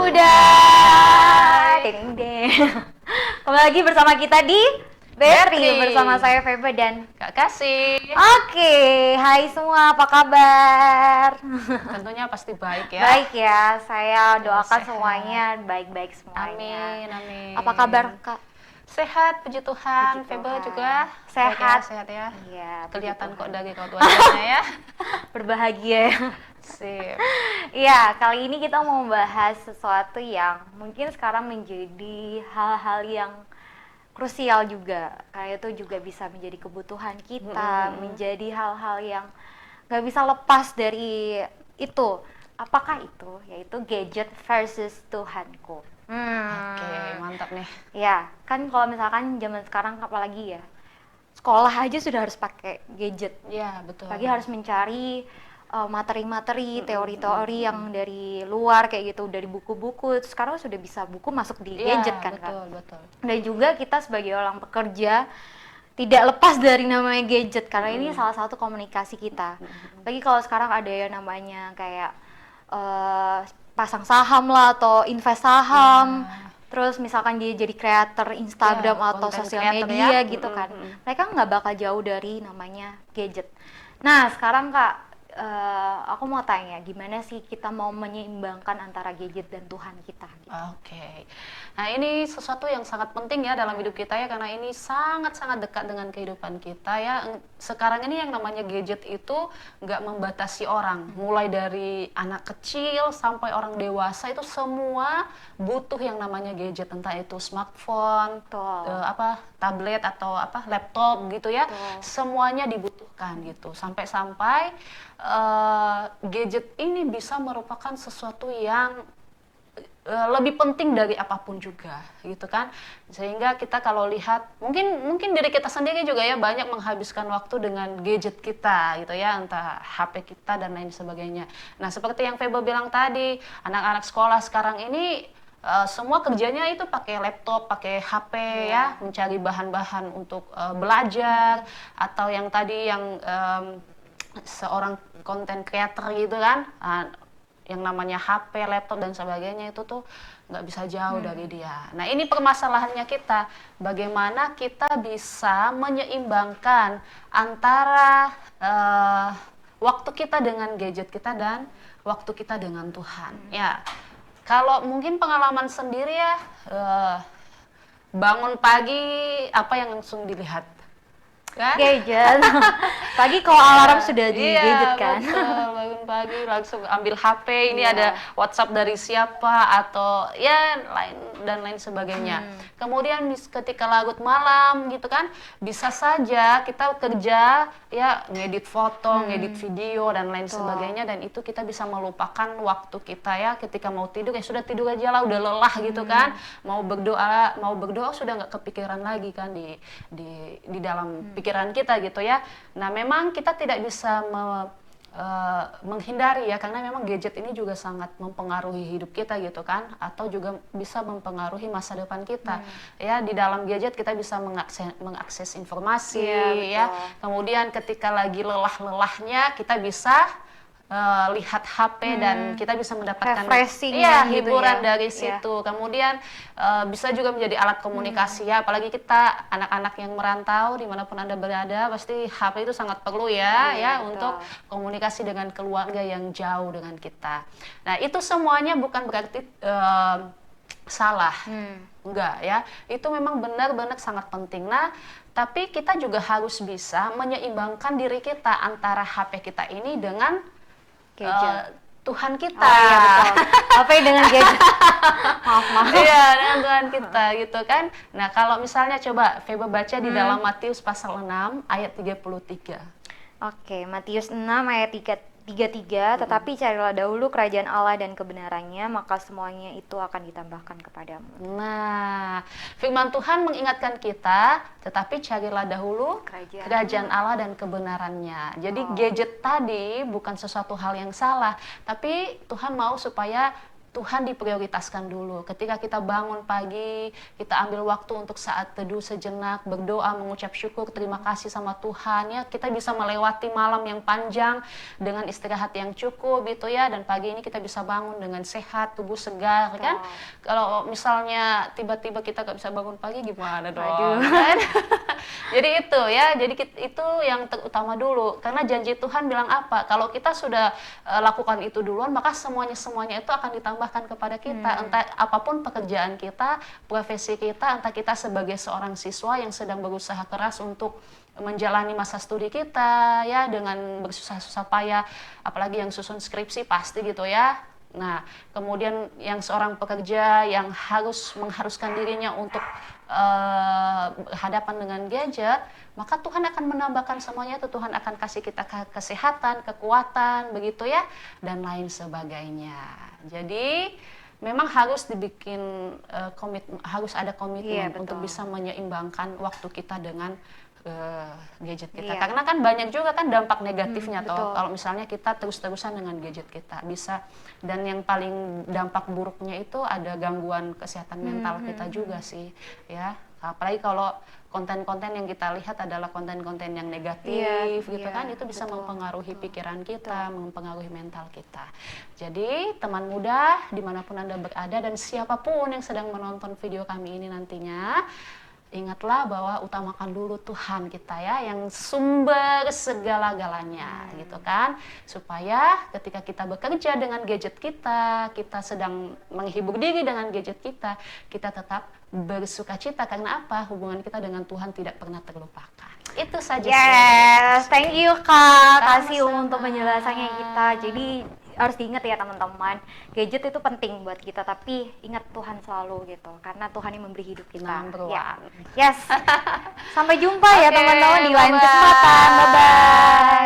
Hai. Ding ding. Kembali lagi bersama kita di Betri bersama saya Feba dan Kak Kasih. Oke, hai semua, apa kabar? Tentunya pasti baik ya. Baik ya, saya doakan sehat. semuanya baik-baik semuanya. Amin, amin. Apa kabar Kak? Sehat, puji Tuhan. Puji Feba Tuhan. juga Sehat. sehat ya. Iya, puji Kelihatan kok Tuhan. dari raut wajahnya ya. Berbahagia ya. Sip. Iya, kali ini kita mau membahas sesuatu yang mungkin sekarang menjadi hal-hal yang krusial juga. Kayak itu juga bisa menjadi kebutuhan kita, menjadi hal-hal yang nggak bisa lepas dari itu. Apakah itu? Yaitu gadget versus Tuhanku. Oke, mantap nih. Ya, kan kalau misalkan zaman sekarang apalagi ya, sekolah aja sudah harus pakai gadget. Iya, betul. Pagi harus mencari materi-materi, teori-teori yang dari luar kayak gitu, dari buku-buku. Sekarang sudah bisa buku masuk di Iya, gadget kan, betul, Kak? betul. Dan juga kita sebagai orang pekerja tidak lepas dari namanya gadget karena ini salah satu komunikasi kita. Lagi kalau sekarang ada yang namanya kayak pasang saham lah atau invest saham. Terus misalkan dia jadi creator Instagram Ya, atau content sosial creator media ya. gitu kan. Mereka nggak bakal jauh dari namanya gadget. Nah sekarang Kak, aku mau tanya gimana sih kita mau menyeimbangkan antara gadget dan Tuhan kita gitu. Oke. Nah, ini sesuatu yang sangat penting ya dalam hidup kita ya, karena ini sangat-sangat dekat dengan kehidupan kita ya. Sekarang ini yang namanya gadget itu nggak membatasi orang, mulai dari anak kecil sampai orang dewasa itu semua butuh yang namanya gadget, entah itu smartphone, tablet atau laptop gitu ya. Semuanya dibutuhkan gitu. Sampai-sampai gadget ini bisa merupakan sesuatu yang lebih penting dari apapun juga gitu kan, sehingga kita kalau lihat mungkin diri kita sendiri juga ya banyak menghabiskan waktu dengan gadget kita gitu ya, entah HP kita dan lain sebagainya. Nah seperti yang Feba bilang tadi, anak-anak sekolah sekarang ini semua kerjanya itu pakai laptop, pakai HP ya, mencari bahan-bahan untuk belajar, atau yang tadi yang seorang content creator gitu kan, yang namanya HP, laptop dan sebagainya itu tuh nggak bisa jauh dari dia. Nah ini permasalahannya kita, bagaimana kita bisa menyeimbangkan antara waktu kita dengan gadget kita dan waktu kita dengan Tuhan. Ya, kalau mungkin pengalaman sendiri ya, bangun pagi apa yang langsung dilihat? Kan? Gadget. Pagi kalau alarm sudah di gadget kan. Betul, bangun pagi langsung ambil HP, ini ada WhatsApp dari siapa atau ya lain sebagainya. Kemudian ketika larut malam gitu kan, bisa saja kita kerja ya, ngedit foto, ngedit video dan lain sebagainya, dan itu kita bisa melupakan waktu kita ya ketika mau tidur, ya sudah tidur aja lah, udah lelah gitu kan. Mau berdoa sudah nggak kepikiran lagi kan di dalam pikiran kita gitu ya. Nah memang kita tidak bisa menghindari ya, karena memang gadget ini juga sangat mempengaruhi hidup kita gitu kan, atau juga bisa mempengaruhi masa depan kita ya. Di dalam gadget kita bisa mengakses informasi ya, kemudian ketika lagi lelah-lelahnya kita bisa lihat HP dan kita bisa mendapatkan hiburan dari situ. Kemudian bisa juga menjadi alat komunikasi ya, apalagi kita anak-anak yang merantau dimanapun Anda berada, pasti HP itu sangat perlu ya untuk komunikasi dengan keluarga yang jauh dengan kita. Nah itu semuanya bukan berarti salah, enggak ya, itu memang benar-benar sangat penting. Nah tapi kita juga harus bisa menyeimbangkan diri kita antara HP kita ini dengan Tuhan kita. Oh iya betul. Apa dengan gadget? maaf. Iya, dengan Tuhan kita gitu kan. Nah, kalau misalnya coba Feba baca di dalam Matius pasal 6 ayat 33. Oke, Matius 6 ayat 33, tetapi carilah dahulu kerajaan Allah dan kebenarannya, maka semuanya itu akan ditambahkan kepadamu. Nah, firman Tuhan mengingatkan kita, tetapi carilah dahulu kerajaan Allah dan kebenarannya. Jadi gadget tadi bukan sesuatu hal yang salah, tapi Tuhan mau supaya Tuhan diprioritaskan dulu. Ketika kita bangun pagi, kita ambil waktu untuk saat teduh sejenak, berdoa, mengucap syukur, terima kasih sama Tuhan ya. Kita bisa melewati malam yang panjang dengan istirahat yang cukup gitu ya, dan pagi ini kita bisa bangun dengan sehat, tubuh segar kan. Kalau misalnya tiba-tiba kita gak bisa bangun pagi gimana dong? Kan? Jadi itu ya, jadi itu yang terutama dulu. Karena janji Tuhan bilang apa? Kalau kita sudah lakukan itu duluan, maka semuanya itu akan ditambahkan kepada kita. Entah apapun pekerjaan kita, profesi kita, entah kita sebagai seorang siswa yang sedang berusaha keras untuk menjalani masa studi kita ya dengan bersusah-susah payah, apalagi yang susun skripsi pasti gitu ya. Nah, kemudian yang seorang pekerja yang mengharuskan dirinya untuk berhadapan dengan gadget, maka Tuhan akan menambahkan semuanya itu. Tuhan akan kasih kita kesehatan, kekuatan, begitu ya, dan lain sebagainya. Jadi memang harus dibikin harus ada komitmen untuk bisa menyeimbangkan waktu kita dengan gadget kita. Karena kan banyak juga kan dampak negatifnya toh kalau misalnya kita terus-terusan dengan gadget kita bisa, dan yang paling dampak buruknya itu ada gangguan kesehatan mental kita juga sih ya. Apalagi kalau konten-konten yang kita lihat adalah konten-konten yang negatif gitu kan, itu bisa mempengaruhi pikiran kita, mempengaruhi mental kita. Jadi teman muda dimanapun Anda berada dan siapapun yang sedang menonton video kami ini nantinya, ingatlah bahwa utamakan dulu Tuhan kita ya, yang sumber segala-galanya gitu kan, supaya ketika kita bekerja dengan gadget kita sedang menghibur diri dengan gadget kita tetap bersukacita. Karena apa? Hubungan kita dengan Tuhan tidak pernah terlupakan. Itu saja. Yes, thank you Kak, kasih Sama-sama. untuk penjelasannya kita. Jadi harus diingat ya teman-teman, gadget itu penting buat kita, tapi ingat Tuhan selalu gitu, karena Tuhan yang memberi hidup kita. Number one. Yes. Sampai jumpa ya Oke, teman-teman di lain bye-bye. kesempatan. Bye bye.